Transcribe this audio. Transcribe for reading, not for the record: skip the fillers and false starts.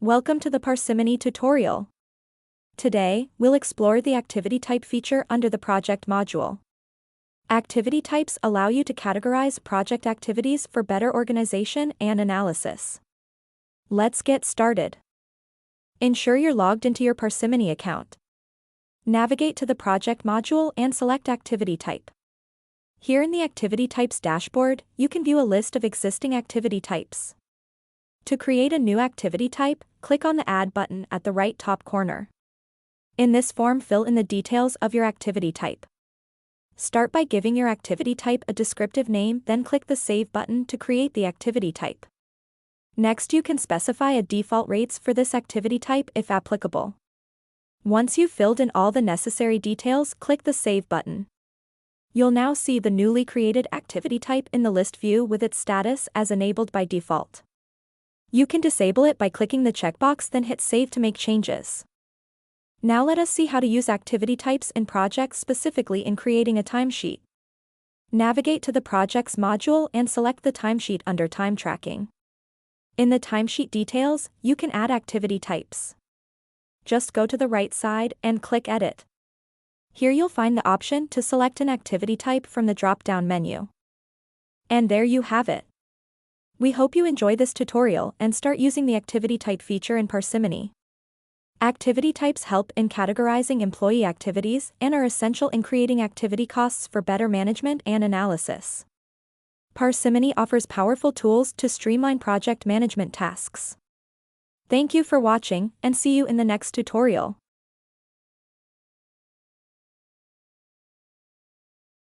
Welcome to the Parsimony tutorial. Today, we'll explore the activity type feature under the project module. Activity types allow you to categorize project activities for better organization and analysis. Let's get started. Ensure you're logged into your Parsimony account. Navigate to the project module and select activity type. Here in the activity types dashboard, you can view a list of existing activity types. To create a new activity type, click on the Add button at the right top corner. In this form, fill in the details of your activity type. Start by giving your activity type a descriptive name, then click the Save button to create the activity type. Next, you can specify a default rates for this activity type if applicable. Once you've filled in all the necessary details, click the Save button. You'll now see the newly created activity type in the list view with its status as enabled by default. You can disable it by clicking the checkbox, then hit Save to make changes. Now let us see how to use activity types in projects, specifically in creating a timesheet. Navigate to the Projects module and select the timesheet under Time Tracking. In the timesheet details, you can add activity types. Just go to the right side and click Edit. Here you'll find the option to select an activity type from the drop-down menu. And there you have it. We hope you enjoy this tutorial and start using the activity type feature in Parsimony. Activity types help in categorizing employee activities and are essential in creating activity costs for better management and analysis. Parsimony offers powerful tools to streamline project management tasks. Thank you for watching, and see you in the next tutorial.